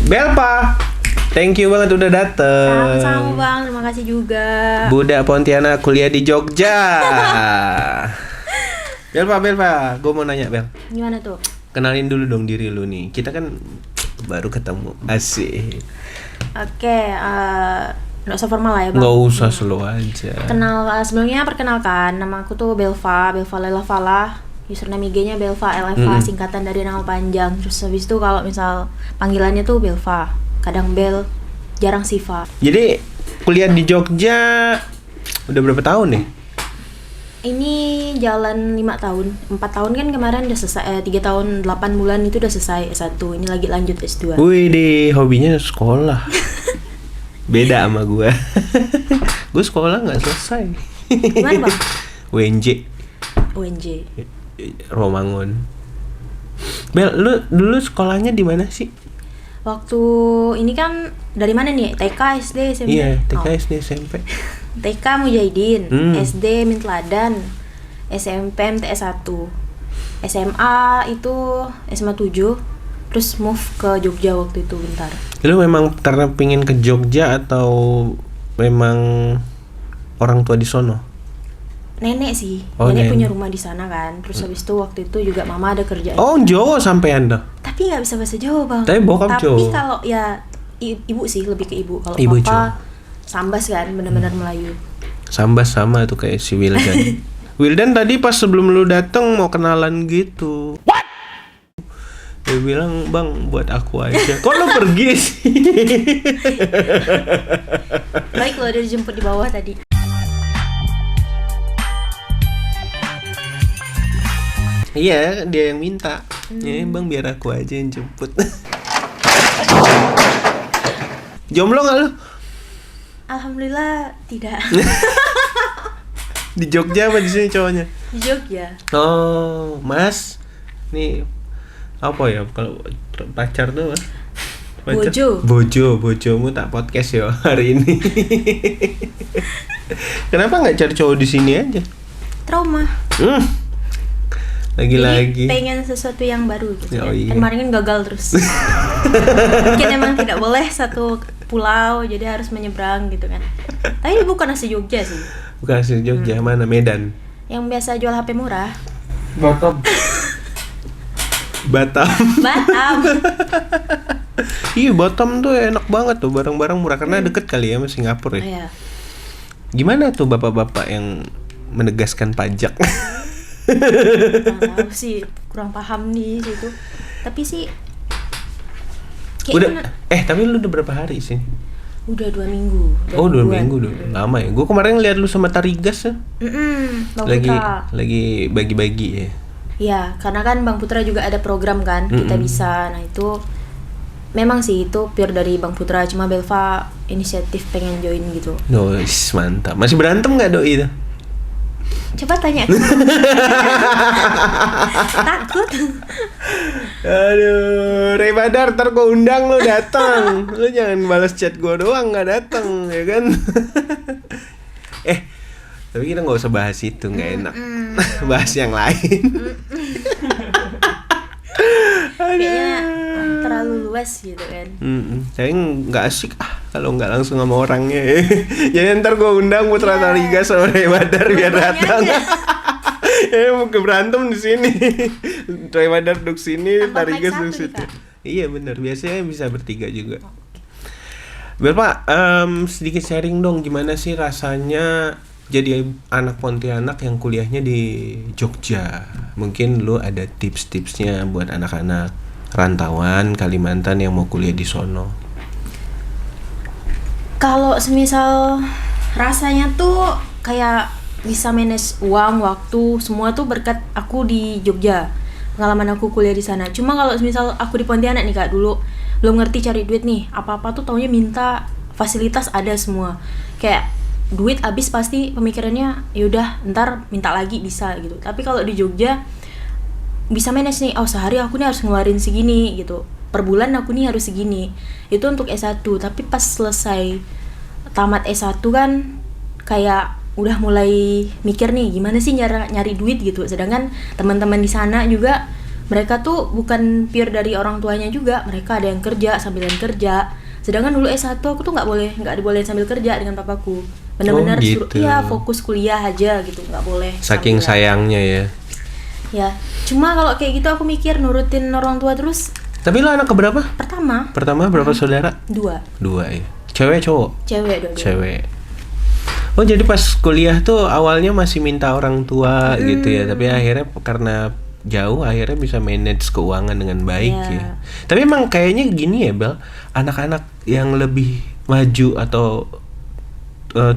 Belva, thank you banget udah dateng. Sama-sama Bang, terima kasih juga. Budak Pontianak kuliah di Jogja. Belva, gue mau nanya Bel. Gimana tuh? Kenalin dulu dong diri lu nih. Kita kan baru ketemu. Asik. Oke, nggak usah formal lah ya Bang. Nggak usah, slow aja. Sebelumnya perkenalkan, nama aku tuh Belva Lela Falah. Username IG-nya Belva LFA, singkatan dari nama panjang. Terus habis itu kalau misal panggilannya tuh Belva, kadang Bel, jarang Siva. Jadi kuliah di Jogja udah berapa tahun nih? Ini jalan 5 tahun. 4 tahun kan kemarin udah selesai, 3 tahun 8 bulan itu udah selesai S1. Ini lagi lanjut S2. Wih deh, hobinya sekolah. Beda sama gue. Gue sekolah nggak selesai. Gimana Bang? UNJ Romangun. Bel, lu dulu sekolahnya di mana sih? Waktu ini kan dari mana nih? TK, SD, SMP? Iya, TK, SD, SMP. TK Mujahidin, SD Mintladan, SMP MTS 1, SMA itu SMA 7, terus move ke Jogja waktu itu bentar. Lu memang karena pingin ke Jogja atau memang orang tua di sono? Nenek sih, nenek nenek punya rumah di sana kan. Terus habis itu waktu itu juga mama ada kerjaan. Oh, Jawa sampai Anda? Tapi nggak bisa bahasa Jawa Bang. Tapi bokap Jawa. Tapi kalau ya ibu sih, lebih ke ibu. Kalau Ibu papa Jawa. Sambas kan, benar-benar Melayu. Sambas sama tuh kayak si Wildan. Wildan tadi pas sebelum lu dateng mau kenalan gitu. What? Dia bilang, "Bang, buat aku aja." Kok lu pergi sih? Baik lo udah dijemput di bawah tadi. Iya, dia yang minta. Ya, Bang, biar aku aja yang jemput. Jomblo nggak lu? Alhamdulillah tidak. Di Jogja apa di sini cowoknya? Di Jogja. Oh, Mas. Nih apa ya kalau pacar tuh, Mas? Bojomu tak podcast ya hari ini. Kenapa nggak cari cowok di sini aja? Trauma. Lagi-lagi. Jadi pengen sesuatu yang baru gitu Oh, kan. iya. Kemarin kan gagal terus. Mungkin emang tidak boleh satu pulau, jadi harus menyeberang gitu kan. Tapi bukan asli Jogja sih. Bukan asli Jogja, mana? Medan. Yang biasa jual HP murah. Batam. Batam. Iya, Batam tuh enak banget tuh, barang-barang murah karena deket kali ya sama Singapura ya. Iya. Gimana tuh bapak-bapak yang menegaskan pajak? Tahu sih, kurang paham nih situ. Tapi sih Udah, tapi lu udah berapa hari sih? Udah 2 minggu. Oh, 2 minggu udah lama ya. Gue kemarin lihat lu sama Tarigas ya. Bang Putra. Lagi bagi-bagi ya. Iya, karena kan Bang Putra juga ada program kan, kita bisa. Nah itu memang sih itu pure dari Bang Putra, cuma Belva inisiatif pengen join gitu. Nice, mantap. Masih berantem nggak doi itu? Coba tanya ke takut. Aduh, Ray Badar, ntar gue undang lu datang. Lu jangan balas chat gue doang nggak datang, ya kan? Tapi kita nggak usah bahas itu, nggak enak. Bahas yang lain. Kayaknya terlalu luas gitu kan. Saya nggak asik kalau nggak langsung sama orangnya. Jadi ntar gue undang Putra Tarigas sama Ray Badar biar datang. Mau ke berantem di sini. Ray Badar duduk sini, Tarigas duduk situ. Iya benar, biasanya bisa bertiga juga. Bapak, sedikit sharing dong gimana sih rasanya jadi anak Pontianak yang kuliahnya di Jogja. Mungkin lu ada tips-tipsnya buat anak-anak rantauan Kalimantan yang mau kuliah di sono. Kalau semisal rasanya tuh kayak bisa manage uang, waktu, semua tuh berkat aku di Jogja. Pengalaman aku kuliah di sana. Cuma kalau semisal aku di Pontianak nih Kak, dulu belum ngerti cari duit nih. Apa-apa tuh taunya minta, fasilitas ada semua. Kayak duit habis pasti pemikirannya yaudah ntar minta lagi bisa gitu. Tapi kalau di Jogja bisa manage nih, oh sehari aku nih harus ngeluarin segini gitu, per bulan aku nih harus segini. Itu untuk S1. Tapi pas selesai tamat S1 kan kayak udah mulai mikir nih gimana sih nyari duit gitu. Sedangkan teman-teman di sana juga mereka tuh bukan pure dari orang tuanya juga, mereka ada yang kerja sambilan kerja. Sedangkan dulu S1 aku tuh nggak dibolehin sambil kerja dengan papaku. Benar-benar gitu. suruh iya fokus kuliah aja gitu, nggak boleh. Saking sayangnya ya. Ya, cuma kalau kayak gitu aku mikir nurutin orang tua terus. Tapi lo anak keberapa? Pertama Berapa saudara? 2. 2 ya. Cewek cowok? Cewek dua. Cewek. Oh jadi pas kuliah tuh awalnya masih minta orang tua gitu ya, tapi akhirnya karena jauh akhirnya bisa manage keuangan dengan baik ya. Tapi emang kayaknya gini ya Bel, anak-anak yang lebih maju atau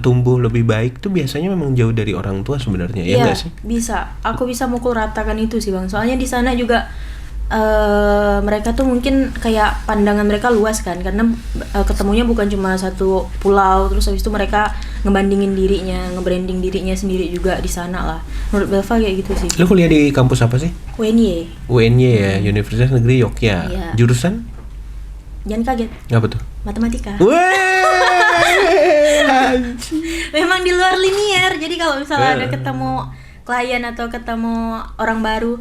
tumbuh lebih baik tuh biasanya memang jauh dari orang tua sebenarnya, ya nggak sih? Bisa. Aku bisa mukul ratakan itu sih Bang. Soalnya di sana juga mereka tuh mungkin kayak pandangan mereka luas kan, karena ketemunya bukan cuma satu pulau, terus habis itu mereka ngebandingin dirinya, nge-branding dirinya sendiri juga di sana lah. Menurut Belva kayak gitu sih. Lu kuliah di kampus apa sih? UNY. UNY ya, Universitas Negeri Yogyakarta. Iya. Jurusan? Jangan kaget. Apa tuh? Matematika. Weh, Memang di luar linier. Jadi kalau misalnya ada ketemu klien atau ketemu orang baru,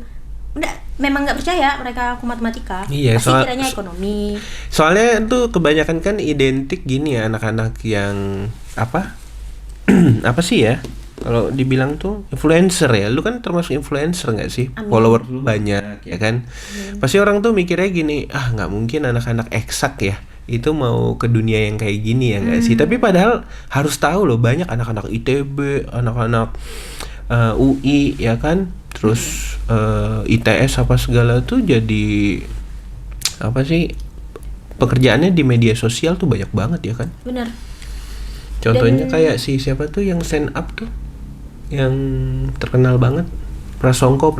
memang nggak percaya mereka aku matematika. Iya, pasti kiranya ekonomi. Soalnya tuh kebanyakan kan identik gini ya, anak-anak yang apa? Apa sih ya? Kalau dibilang tuh influencer ya, lu kan termasuk influencer nggak sih? Amin. Follower lu banyak ya kan? Pasti orang tuh mikirnya gini, nggak mungkin anak-anak eksak ya itu mau ke dunia yang kayak gini ya nggak sih? Tapi padahal harus tahu loh, banyak anak-anak ITB, anak-anak UI ya kan? Terus ITS apa segala tuh jadi apa sih, pekerjaannya di media sosial tuh banyak banget ya kan? Bener. Contohnya kayak siapa tuh yang stand up tuh yang terkenal banget, Prasongko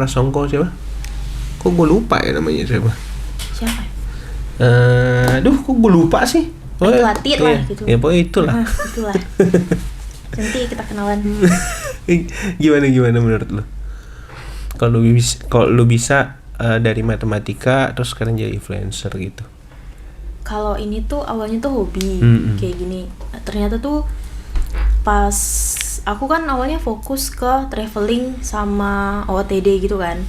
siapa? Kok gue lupa ya namanya siapa? Siapa? Kok gue lupa sih? Itu Atit lah gitu. Ya pokoknya itulah. Itulah. Nanti kita kenalan. Gimana menurut lo? Kalau lu bisa dari matematika terus sekarang jadi influencer gitu. Kalau ini tuh awalnya tuh hobi kayak gini. Ternyata tuh pas aku kan awalnya fokus ke traveling sama OOTD gitu kan.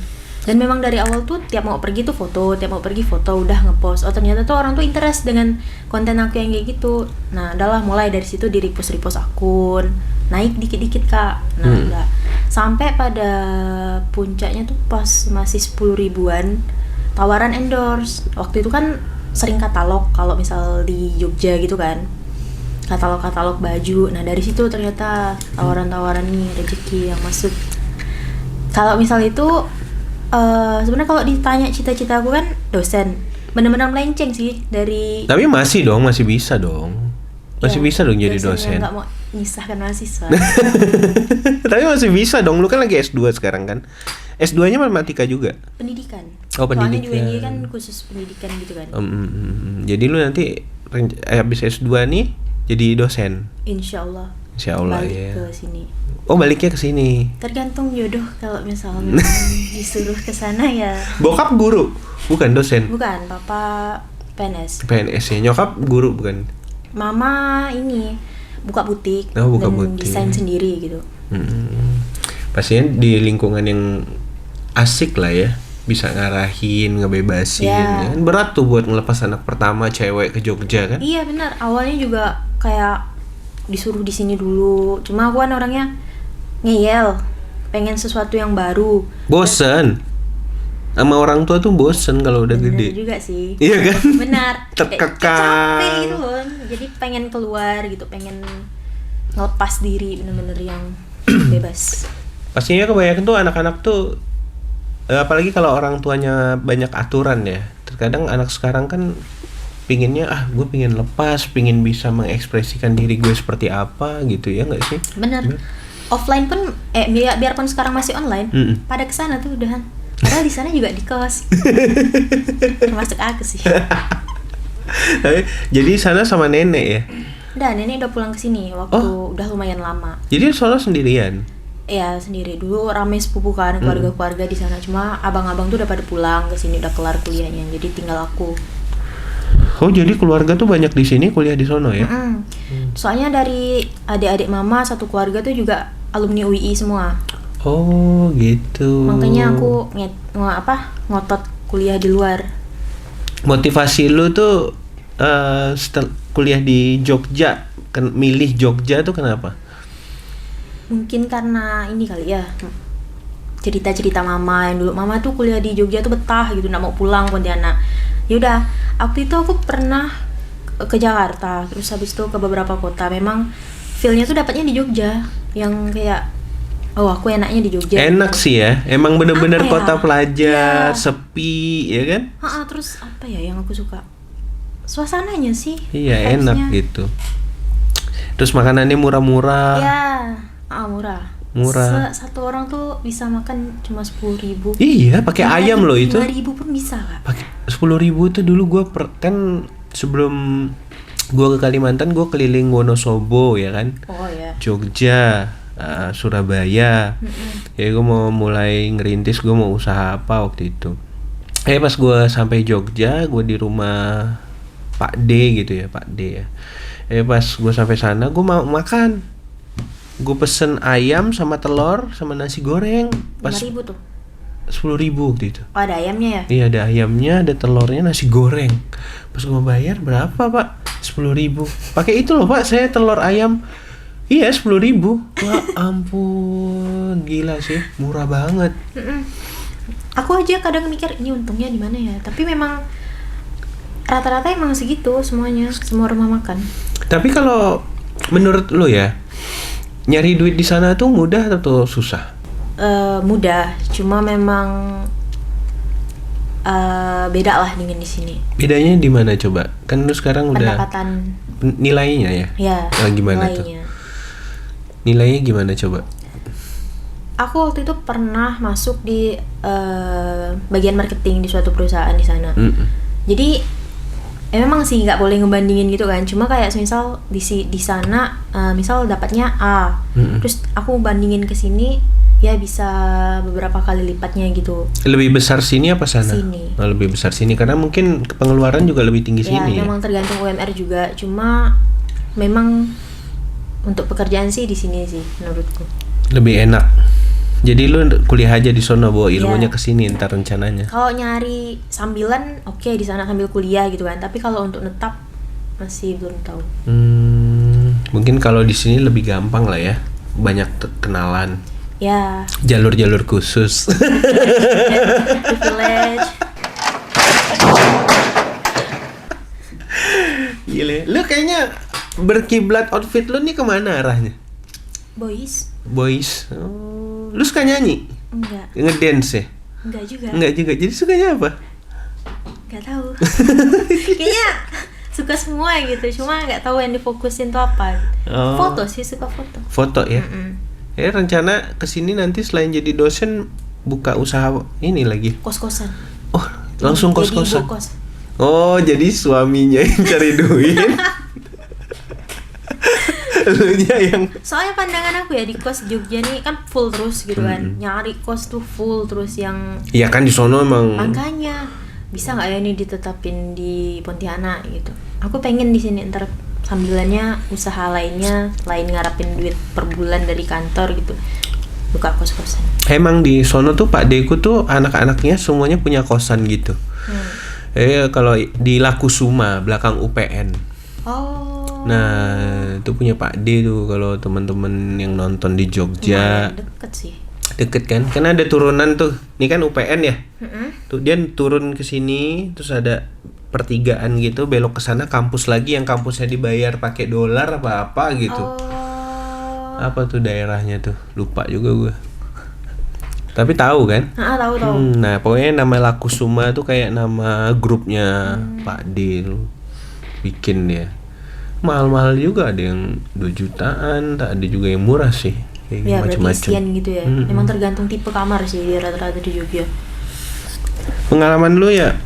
Dan memang dari awal tuh tiap mau pergi foto, udah ngepost. Oh ternyata tuh orang tuh interest dengan konten aku yang kayak gitu. Nah, adalah mulai dari situ di repost akun, naik dikit-dikit Kak. Nah, enggak. Sampai pada puncaknya tuh pas masih 10 ribuan tawaran endorse. Waktu itu kan sering katalog kalau misal di Jogja gitu kan. Katalog baju. Nah, dari situ ternyata tawaran-tawaran nih rezeki yang masuk. Kalau misal itu sebenarnya kalau ditanya cita-cita aku kan dosen, benar-benar melenceng sih dari. Tapi masih bisa dong jadi dosen. Nggak mau nyisahkan mahasiswa. Tapi masih bisa dong, lu kan lagi S2 sekarang kan? S2-nya matematika juga? Pendidikan. Oh, pendidikan. Soalnya juga ini kan khusus pendidikan gitu kan. Jadi lu nanti habis S2 nih jadi dosen? Insya Allah balik ya. Ke sini. Oh, baliknya ke sini. Tergantung jodoh, kalau misalnya disuruh ke sana ya. Bokap guru, bukan dosen. Bukan, papa PNS. PNS ya. Nyokap guru bukan? Mama ini buka butik dan butik. Desain sendiri gitu. Pastinya di lingkungan yang asik lah ya, bisa ngarahin, ngebebasin. Ya. Kan berat tuh buat ngelepas anak pertama cewek ke Jogja kan? Iya benar, awalnya juga kayak disuruh di sini dulu. Cuma aku kan orangnya ngeyel, pengen sesuatu yang baru. Bosen. Sama orang tua tuh bosen kalau udah gede. Bener juga sih. Iya kan? Benar. Terkekang. Capek gitu loh. Jadi pengen keluar gitu, pengen ngelepas diri bener-bener yang bebas. Pastinya kebanyakan tuh anak-anak tuh apalagi kalau orang tuanya banyak aturan ya. Terkadang anak sekarang kan pinginnya gue pingin lepas, pingin bisa mengekspresikan diri gue seperti apa gitu ya nggak sih? Bener. Offline pun biarpun sekarang masih online, pada kesana tuh udahan. Padahal di sana juga di kos. Termasuk aku sih. Jadi sana sama nenek ya? Udah, nenek udah pulang ke sini waktu udah lumayan lama. Jadi solo sendirian? Iya, sendiri. Dulu rame sepupu kan, keluarga-keluarga di sana. Cuma abang-abang tuh udah pada pulang ke sini, udah kelar kuliahnya. Jadi tinggal aku. Oh, jadi keluarga tuh banyak di sini, kuliah di sono ya? Soalnya dari adik-adik mama satu keluarga tuh juga alumni UII semua. Oh, gitu. Makanya aku ngotot kuliah di luar. Motivasi lu tuh setelah kuliah di Jogja, milih Jogja tuh kenapa? Mungkin karena ini kali ya, cerita-cerita mama yang dulu, mama tuh kuliah di Jogja tuh betah gitu, nggak mau pulang Pontianak. Yaudah, waktu itu aku pernah ke Jakarta, terus habis itu ke beberapa kota. Memang feel-nya tuh dapatnya di Jogja, yang kayak oh aku enaknya di Jogja. Enak sih ya, emang bener-bener Apa ya? kota pelajar, Ya. sepi ya kan? Terus apa ya yang aku suka? Suasananya sih. Iya vibes-nya. enak gitu. Terus makanannya murah-murah. Ya, murah. Murah. Satu orang tuh bisa makan cuma 10.000. Iya, pakai ayam loh itu. 5.000 pun bisa kak. Pakai 10.000 tuh dulu gue kan sebelum gue ke Kalimantan gue keliling Wonosobo ya kan, Oh ya. Jogja, Surabaya. Ya gue mau mulai ngerintis, gue mau usaha apa waktu itu. Pas gue sampai Jogja, gue di rumah Pak D gitu ya, Pak D ya. Pas gue sampai sana gue mau makan. Gue pesen ayam sama telur sama nasi goreng. Pas 5.000 tuh. 10.000 waktu itu. Oh, ada ayamnya ya? Iya ada ayamnya, ada telurnya, nasi goreng. Pas gue bayar berapa pak? 10.000. Pakai itu loh pak, saya telur ayam. Iya 10.000. Wah ampun, gila sih, murah banget. Aku aja kadang mikir ini untungnya di mana ya. Tapi memang rata-rata emang segitu semuanya, semua rumah makan. Tapi kalau menurut lo ya, nyari duit di sana tuh mudah atau susah? Mudah, cuma memang beda lah dengan di sini. Bedanya di mana coba? Kan lu sekarang udah Pendapatan nilainya ya? ya. Gimana nilainya. tuh? Nilainya gimana coba? Aku waktu itu pernah masuk di bagian marketing di suatu perusahaan di sana. Jadi memang sih nggak boleh ngebandingin gitu kan. Cuma kayak misal di sana misal dapatnya A, terus aku bandingin ke sini ya bisa beberapa kali lipatnya gitu. Lebih besar sini apa sana? Sini. Oh, lebih besar sini karena mungkin pengeluaran juga lebih tinggi Ya sini ya. memang tergantung UMR juga. Cuma memang untuk pekerjaan sih di sini sih menurutku. Lebih enak. Jadi lu kuliah aja di sono, bawa ilmunya Iya. ke sini ntar rencananya. Kalau nyari sambilan oke, di sana sambil kuliah gitu kan. Tapi kalau untuk netap masih belum tahu. Mungkin kalau di sini lebih gampang lah ya. Banyak kenalan. Ya, Jalur-jalur khusus. privilege. Gile. Lu kayaknya berkiblat outfit lu nih kemana arahnya? Boys? Boys. Oh, lu suka nyanyi? Enggak. Ngedance ya? Enggak juga. Enggak juga. Jadi sukanya apa? Enggak tahu. Kayaknya suka semua gitu. Cuma enggak tahu yang difokusin tuh apa. Oh. Foto sih, suka foto. Foto ya? Rencana kesini nanti selain jadi dosen buka usaha ini lagi. Kos-kosan. Oh, langsung Jadi kos-kosan. ibu kos. Oh, jadi suaminya yang cari duit. Lunya yang Soalnya pandangan aku ya di kos Jogja nih kan full terus gitu kan. Nyari kos tuh full terus yang iya kan di sono emang. makanya bisa nggak ya ini ditetapin di Pontianak gitu. Aku pengen di sini ntar sambilannya usaha lainnya lain ngarapin duit per bulan dari kantor gitu, buka kos-kosan. Emang di sono tuh Pak Deku tuh anak-anaknya semuanya punya kosan gitu. Kalau di Lakusuma belakang UPN. Oh, Nah, itu punya Pak D tuh kalau teman-teman yang nonton di Jogja. lumayan deket sih. Deket kan? Karena ada turunan tuh. Ini kan UPN ya. Tuh dia turun ke sini terus ada pertigaan gitu, belok ke sana kampus lagi yang kampusnya dibayar pakai dolar apa gitu. Oh, Apa tuh daerahnya tuh? Lupa juga gue. Tapi tahu kan? tahu. Nah, pokoknya nama Lakusuma tuh kayak nama grupnya Pak D tuh. Bikin dia. Mahal-mahal juga, ada yang 2 jutaan, tak ada juga yang murah sih. Kayak Ya berarti macam-macam. isian gitu ya. Memang tergantung tipe kamar sih di rata-rata di Jogja. Pengalaman lu ya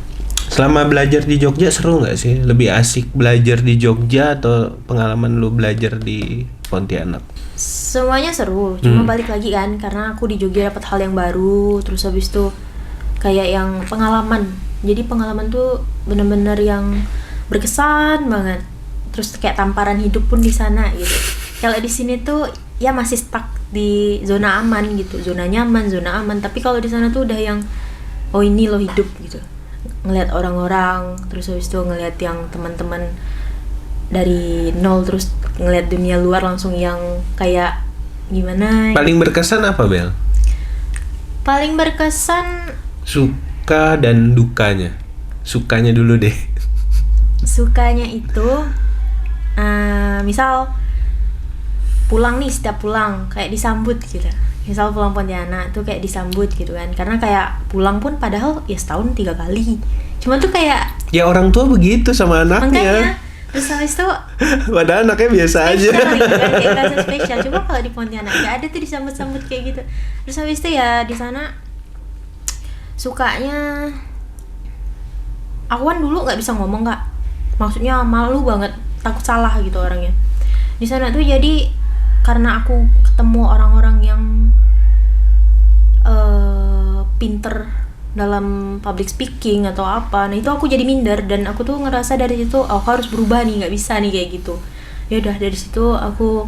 selama belajar di Jogja seru nggak sih? Lebih asik belajar di Jogja atau pengalaman lu belajar di Pontianak? Semuanya seru, cuma balik lagi kan karena aku di Jogja dapat hal yang baru, terus habis itu kayak yang pengalaman. Jadi pengalaman tuh bener-bener yang berkesan banget. Terus kayak tamparan hidup pun di sana gitu. Kalau di sini tuh ya masih stuck di zona aman gitu, zona nyaman, zona aman. Tapi kalau di sana tuh udah yang oh ini loh hidup gitu. ngelihat orang-orang, terus habis itu ngelihat yang teman-teman dari nol, terus ngelihat dunia luar langsung yang kayak gimana. Paling berkesan apa, Bel? Paling berkesan Suka dan dukanya. Sukanya dulu deh. sukanya itu misal pulang nih, setiap pulang kayak disambut gitu. Misal pulang Pontianak tuh kayak disambut gitu kan, karena kayak pulang pun padahal ya setahun 3 kali, cuma tuh kayak Ya orang tua begitu sama makanya. anaknya. Terus habis itu Padahal anaknya biasa aja. spesial gitu kan, kayak rasa spesial. Coba kalau di Pontianak nggak ada tuh disambut-sambut kayak gitu. Terus habis itu ya di sana sukanya, aku kan dulu nggak bisa ngomong Kak, maksudnya malu banget, takut salah gitu orangnya. Di sana tuh jadi karena aku ketemu orang-orang yang pinter dalam public speaking atau apa, nah itu aku jadi minder, dan aku tuh ngerasa dari situ aku harus berubah nih, nggak bisa nih kayak gitu. Ya udah dari situ aku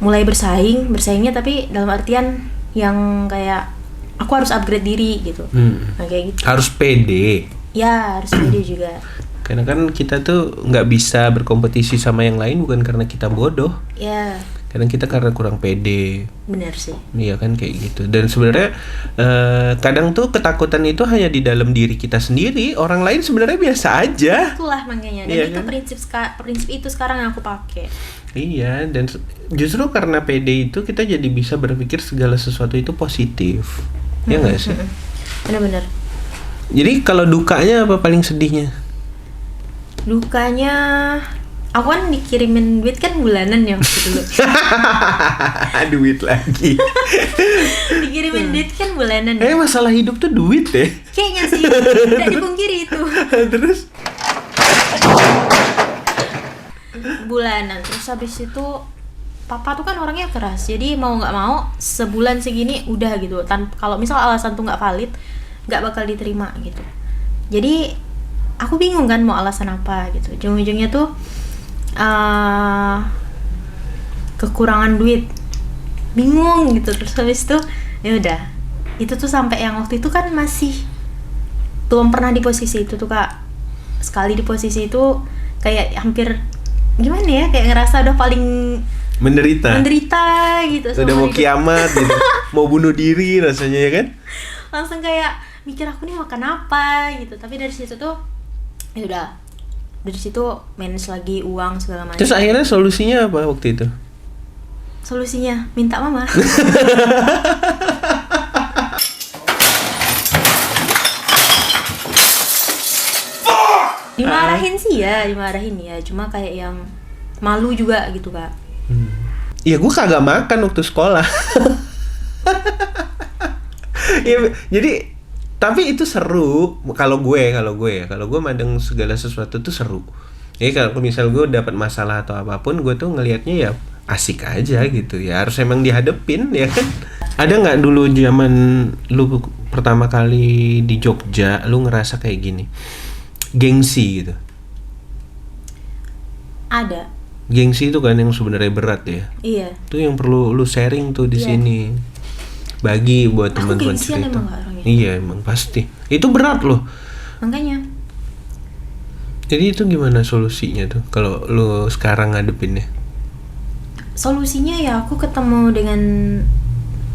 mulai bersaingnya tapi dalam artian yang kayak aku harus upgrade diri gitu. Nah kayak gitu Harus pede. ya, harus pede juga Karena kan kita tuh nggak bisa berkompetisi sama yang lain bukan karena kita bodoh. ya. Kadang kita karena kurang pede. Bener sih. Iya kan kayak gitu. Dan sebenarnya kadang tuh ketakutan itu hanya di dalam diri kita sendiri. Orang lain sebenarnya biasa aja. Itulah makanya. Dan Iya itu kan? prinsip itu sekarang yang aku pakai. Iya, dan justru karena pede itu kita jadi bisa berpikir segala sesuatu itu positif. Ya nggak sih? Bener-bener. Jadi kalau dukanya apa paling sedihnya? Dukanya aku kan dikirimin duit kan bulanan ya waktu dulu. Duit lagi. Dikirimin duit kan bulanan ya. Masalah hidup tuh duit ya. Kayaknya sih, tidak dipungkiri itu. Terus Bulanan. Terus habis itu papa tuh kan orangnya keras, jadi mau nggak mau sebulan segini udah gitu. Kalau misal alasan tuh nggak valid, nggak bakal diterima gitu. Jadi aku bingung kan mau alasan apa gitu. Ujung-ujungnya tuh kekurangan duit, bingung gitu. Terus habis itu ya udah, itu tuh sampai yang waktu itu kan masih belum pernah di posisi itu tuh Kak. Sekali di posisi itu kayak hampir gimana ya, kayak ngerasa udah paling menderita gitu. udah sama mau hidup. kiamat gitu. Mau bunuh diri rasanya ya kan? Langsung kayak mikir aku nih makan apa gitu. Tapi dari situ tuh ya udah, dari situ manage lagi uang segala macam. Terus akhirnya solusinya apa waktu itu? Solusinya minta mama. dimarahin ya, cuma kayak yang malu juga gitu Kak. Ya gue kagak makan waktu sekolah. Ya, jadi tapi itu seru kalau gue mandang segala sesuatu tuh seru. Jadi kalau misal gue dapat masalah atau apapun, gue tuh ngelihatnya ya asik aja gitu. Ya harus emang dihadepin ya kan. Ada nggak dulu zaman lu pertama kali di Jogja, lu ngerasa kayak gini, gengsi gitu? Ada. Gengsi itu kan yang sebenarnya berat ya. Iya. Itu yang perlu lu sharing tuh di Iya. sini. Bagi buat Aku teman-teman gengsian cerita. emang Kak orangnya. Iya emang pasti. Itu berat loh. Makanya Jadi itu gimana solusinya tuh kalau lu sekarang ngadepinnya? solusinya ya aku ketemu dengan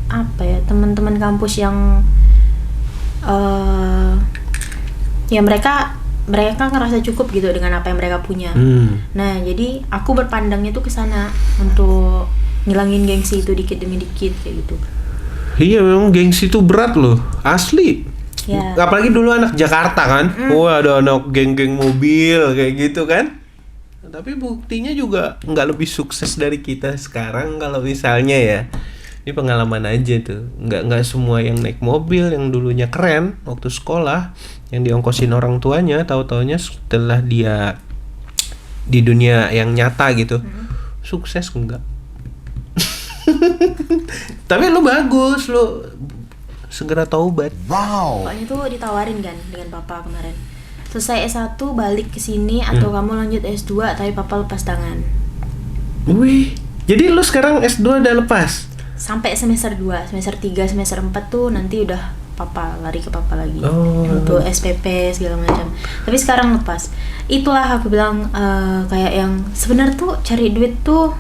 apa ya, teman-teman kampus yang ya mereka ngerasa cukup gitu dengan apa yang mereka punya. Nah jadi aku berpandangnya tuh ke sana untuk ngilangin gengsi itu dikit demi dikit kayak gitu. Iya memang gengsi itu berat loh, asli. Ya. Apalagi dulu anak Jakarta kan, wah ada anak geng-geng mobil kayak gitu kan. Tapi buktinya juga nggak lebih sukses dari kita sekarang kalau misalnya ya. Ini pengalaman aja tuh, nggak semua yang naik mobil yang dulunya keren waktu sekolah, yang diongkosin orang tuanya, tahu-taunya setelah dia di dunia yang nyata gitu, sukses enggak. Tapi lu bagus, lu segera taubat. Pokoknya tuh ditawarin kan dengan papa kemarin, selesai S1 balik ke sini atau kamu lanjut S2, tapi papa lepas tangan. Wih, jadi lu sekarang S2 udah lepas? Sampai semester 2, semester 3, semester 4 tuh nanti udah papa, lari ke papa lagi Oh. untuk SPP segala macam. Tapi sekarang lepas. Itulah aku bilang kayak yang sebenarnya tuh cari duit tuh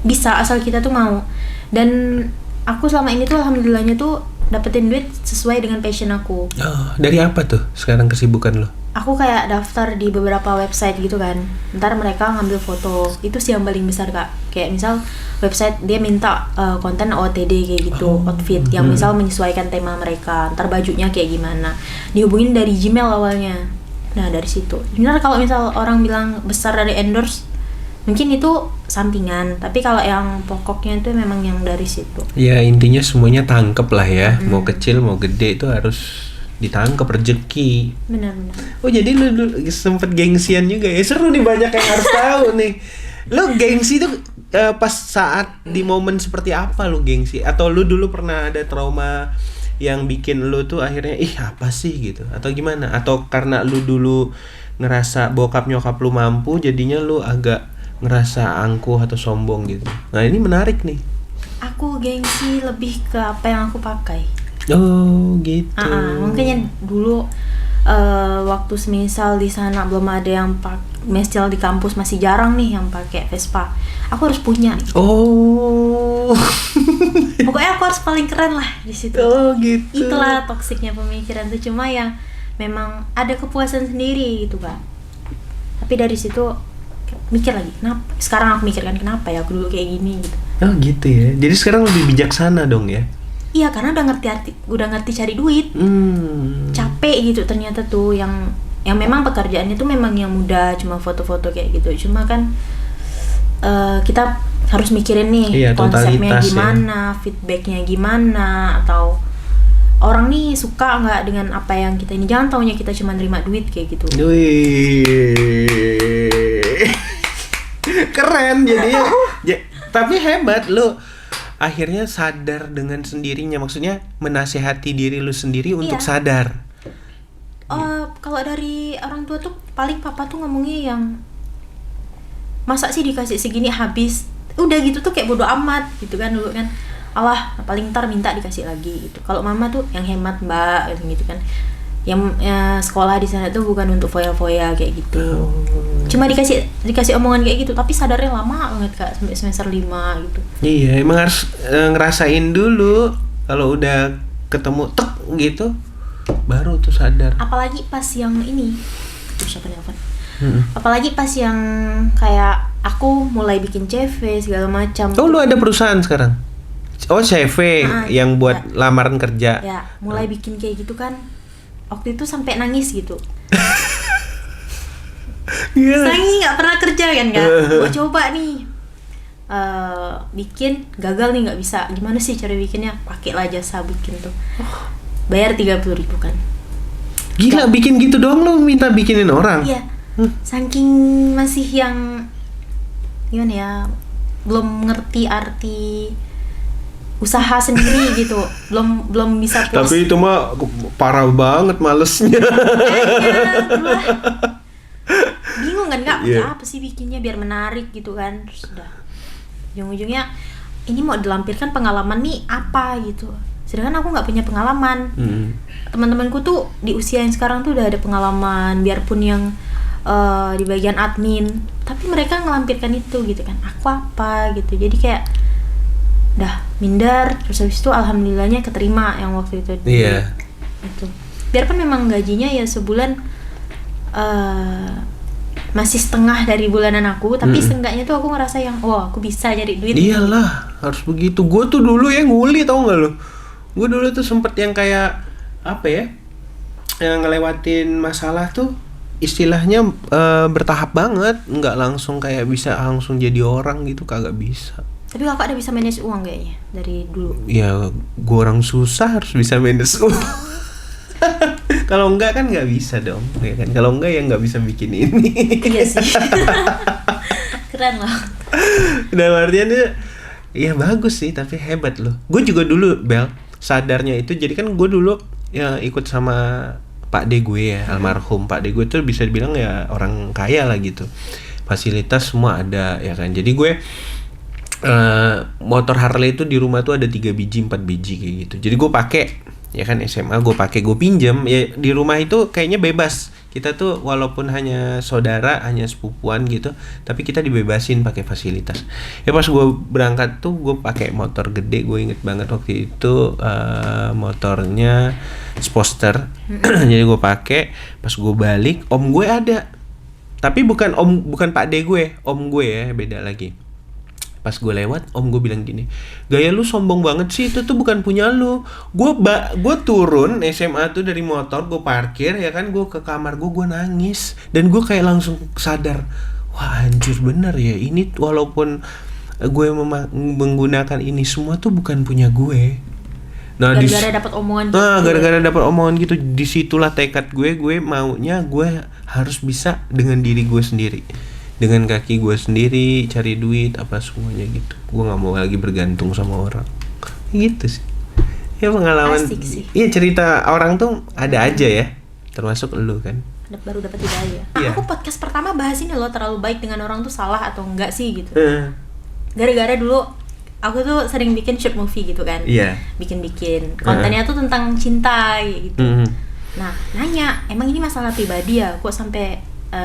bisa asal kita tuh mau. Dan aku selama ini tuh alhamdulillahnya tuh dapetin duit sesuai dengan passion aku. Oh, dari apa tuh sekarang kesibukan lo? Aku kayak daftar di beberapa website gitu kan. Ntar mereka ngambil foto. Itu sih yang paling besar Kak. Kayak misal website dia minta konten OOTD kayak gitu, outfit yang misal menyesuaikan tema mereka. Ntar bajunya kayak gimana. Dihubungin dari Gmail awalnya. Nah dari situ. Benar kalau misal orang bilang besar dari endorse, mungkin itu sampingan. Tapi kalau yang pokoknya itu memang yang dari situ. Ya intinya semuanya tangkep lah ya. Mau kecil mau gede itu harus ditangkep rezeki. Benar-benar. Oh jadi lu dulu sempet gengsian juga ya. Seru nih, banyak yang harus tahu nih. Lu gengsi tuh pas saat di momen seperti apa lu gengsi? Atau lu dulu pernah ada trauma yang bikin lu tuh akhirnya apa sih gitu? Atau gimana? Atau karena lu dulu ngerasa bokap nyokap lu mampu jadinya lu agak ngerasa angkuh atau sombong gitu? Nah ini menarik nih. Aku gengsi lebih ke apa yang aku pakai. Oh gitu. Makanya dulu waktu semisal di sana belum ada yang mestil di kampus, masih jarang nih yang pakai Vespa. Aku harus punya. Oh. Pokoknya aku harus paling keren lah di situ. Oh gitu. Itulah toksiknya pemikiran tuh, cuma yang memang ada kepuasan sendiri gitu Kak. Tapi dari situ mikir lagi, kenapa? Sekarang aku mikirkan kenapa ya aku dulu kayak gini gitu. Oh gitu ya. Jadi sekarang lebih bijaksana dong ya. Iya, karena udah ngerti cari duit. Capek gitu ternyata tuh yang memang pekerjaannya tuh memang yang mudah, cuma foto-foto kayak gitu. Cuma kan kita harus mikirin nih konsepnya gimana, feedbacknya gimana, atau orang nih suka nggak dengan apa yang kita ini. Jangan taunya kita cuma nerima duit kayak gitu. Wih. Keren jadinya. Tapi hebat lu. Akhirnya sadar dengan sendirinya, maksudnya menasehati diri lu sendiri untuk sadar. Kalau dari orang tua tuh paling papa tuh ngomongnya yang masa sih dikasih segini habis, udah gitu tuh kayak bodo amat gitu kan dulu kan. Allah paling ntar minta dikasih lagi gitu. Kalau mama tuh yang hemat mbak gitu kan. Yang sekolah di sana tuh bukan untuk foya-foya kayak gitu. Cuma dikasih omongan kayak gitu, tapi sadarnya lama banget Kak, sampai semester 5 gitu. Iya, emang harus ngerasain dulu. Kalau udah ketemu tek gitu baru tuh sadar. Apalagi pas yang ini. Siapa nelfon? Apalagi pas yang kayak aku mulai bikin CV segala macam. Oh, lu ada perusahaan sekarang? Oh, CV yang buat lamaran kerja. Ya, mulai bikin kayak gitu kan. Waktu itu sampai nangis gitu. Saking nggak pernah kerja kan Kak. Gua coba nih bikin, gagal nih nggak bisa. Gimana sih cara bikinnya? Pakailah jasa bikin tuh. Bayar 30.000 kan. Gila, bikin gitu doang lu minta bikinin orang? Iya. Saking masih yang gimana ya, belum ngerti arti usaha sendiri gitu, belum bisa puas. Tapi itu mah parah banget malesnya. Bingung kan Kak, apa sih bikinnya biar menarik gitu kan. Terus udah ujung-ujungnya ini mau dilampirkan pengalaman nih apa gitu, sedangkan aku nggak punya pengalaman. Teman-temanku tuh di usia yang sekarang tuh udah ada pengalaman, biarpun yang di bagian admin, tapi mereka ngelampirkan itu gitu kan. Aku apa gitu, jadi kayak dah minder. Terus habis itu alhamdulillahnya keterima yang waktu itu. Itu biarpun memang gajinya ya sebulan masih setengah dari bulanan aku, tapi seenggaknya tuh aku ngerasa yang aku bisa cari duit. Iyalah, harus begitu. Gue tuh dulu yang nguli, tau gak lo? Gue dulu tuh sempet yang kayak apa ya, yang ngelewatin masalah tuh istilahnya bertahap banget, nggak langsung kayak bisa langsung jadi orang gitu, kagak bisa. Tapi kakak udah bisa manage uang kayaknya dari dulu. Ya, gue orang susah harus bisa manage uang. Kalau enggak kan nggak bisa dong, ya kan? Kalau enggak ya nggak bisa bikin ini. Iya sih. Keren loh. Dan artinya ya bagus sih, tapi hebat loh. Gue juga dulu Bel sadarnya itu, jadi kan gue dulu ya ikut sama Pak D gue ya, almarhum Pak D gue tuh bisa dibilang ya orang kaya lah gitu. Fasilitas semua ada ya kan. Jadi gue motor Harley itu di rumah tuh ada 3 biji 4 biji kayak gitu. Jadi gue pakai Ya kan SMA gue pakai, gue pinjem. Ya di rumah itu kayaknya bebas. Kita tuh walaupun hanya saudara, hanya sepupuan gitu, tapi kita dibebasin pakai fasilitas. Ya pas gue berangkat tuh gue pakai motor gede, gue inget banget waktu itu motornya Sportster. Jadi gue pakai, pas gue balik om gue ada. Tapi bukan Pak D gue, om gue ya, beda lagi. Pas gue lewat, om gue bilang gini, gaya lu sombong banget sih, itu tuh bukan punya lu. Gue turun SMA tuh dari motor, gue parkir ya kan, gue ke kamar gue nangis. Dan gue kayak langsung sadar, wah anjir bener ya, ini walaupun gue menggunakan ini semua tuh bukan punya gue. Nah, gara-gara dapat omongan gitu. Gara-gara dapat omongan gitu, disitulah tekad gue maunya gue harus bisa dengan diri gue sendiri, dengan kaki gue sendiri, cari duit apa semuanya gitu. Gue nggak mau lagi bergantung sama orang, gitu sih. Ya pengalaman. Asik sih. Iya, cerita orang tuh ada aja ya, termasuk elu kan. Baru dapat hidayah. Iya. Aku podcast pertama bahas ini loh, terlalu baik dengan orang tuh salah atau enggak sih gitu. Gara-gara dulu aku tuh sering bikin short movie gitu kan. Iya. Bikin kontennya tuh tentang cinta gitu. Nah, nanya, emang ini masalah pribadi ya? Kok sampai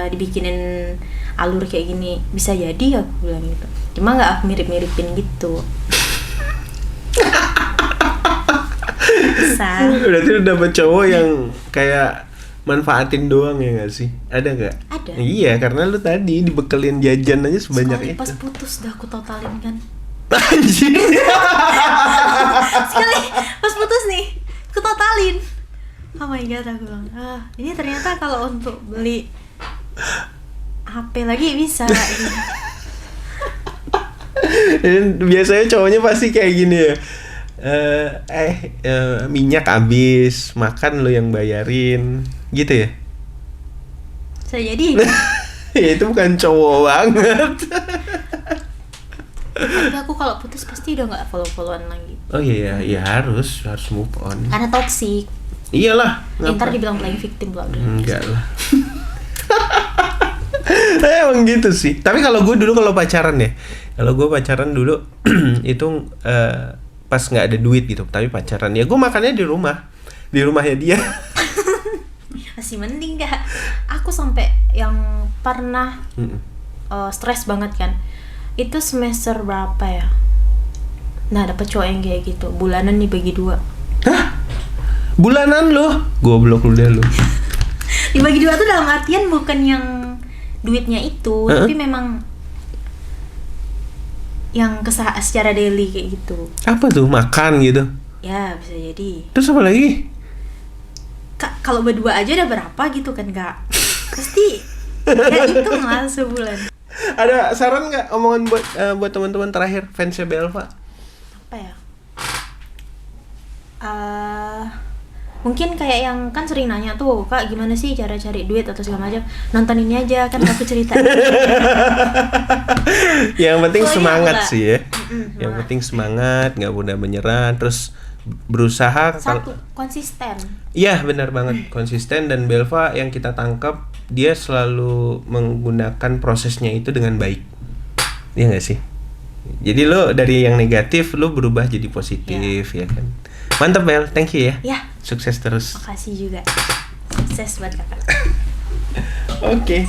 dibikinin alur kayak gini? Bisa jadi ya, aku bilang gitu. Cuma nggak aku mirip-miripin gitu. Bisa. Berarti lu dapet cowok yang kayak manfaatin doang ya nggak sih? Ada nggak? Ada. Iya, karena lu tadi dibekelin jajan aja sebanyak Sekali itu. pas putus dah aku totalin kan. Anjir. Sekali pas putus nih, aku totalin. Oh my god, aku bilang, ini ternyata kalau untuk beli HP lagi bisa. Dan biasanya cowoknya pasti kayak gini ya. Minyak habis, makan lo yang bayarin, gitu ya. Saya jadi. Ya itu bukan cowok banget. Tapi aku kalau putus pasti udah nggak follow-followan lagi. Oh iya, ya harus move on. Karena toxic. Iyalah. Ntar dibilang playing victim pula. Enggak lah. Emang gitu sih. Tapi kalau gue dulu kalau pacaran ya, kalau gue pacaran dulu itu pas nggak ada duit gitu, tapi pacaran ya gue makannya di rumahnya dia. Masih mending gak? Aku sampai yang pernah stres banget kan. Itu semester berapa ya? Nah, dapet cowok yang kayak gitu. Bulanan nih bagi 2. Hah? Bulanan lo? Goblok lu deh lu. Dibagi 2 tuh dalam artian bukan yang duitnya itu, tapi memang yang secara daily kayak gitu. Apa tuh? Makan gitu? Ya, bisa jadi. Terus apa lagi? Kalau berdua aja udah berapa gitu kan, Kak? Pasti ya hitung lah sebulan. Ada saran nggak omongan buat teman-teman terakhir fansnya Belva? Apa ya? Mungkin kayak yang kan sering nanya tuh, Kak gimana sih cara cari duit atau segala macam. Nonton ini aja kan aku ceritain. Yang penting semangat enggak. sih ya. Yang penting semangat, nggak mudah menyerah, terus berusaha. Satu, konsisten. Iya benar banget, konsisten. Dan Belva yang kita tangkap, dia selalu menggunakan prosesnya itu dengan baik. Iya nggak sih? Jadi lo dari yang negatif lo berubah jadi positif ya kan. Mantap Bel, thank you ya. Ya. Sukses terus. Makasih juga. Sukses buat Kakak. Oke.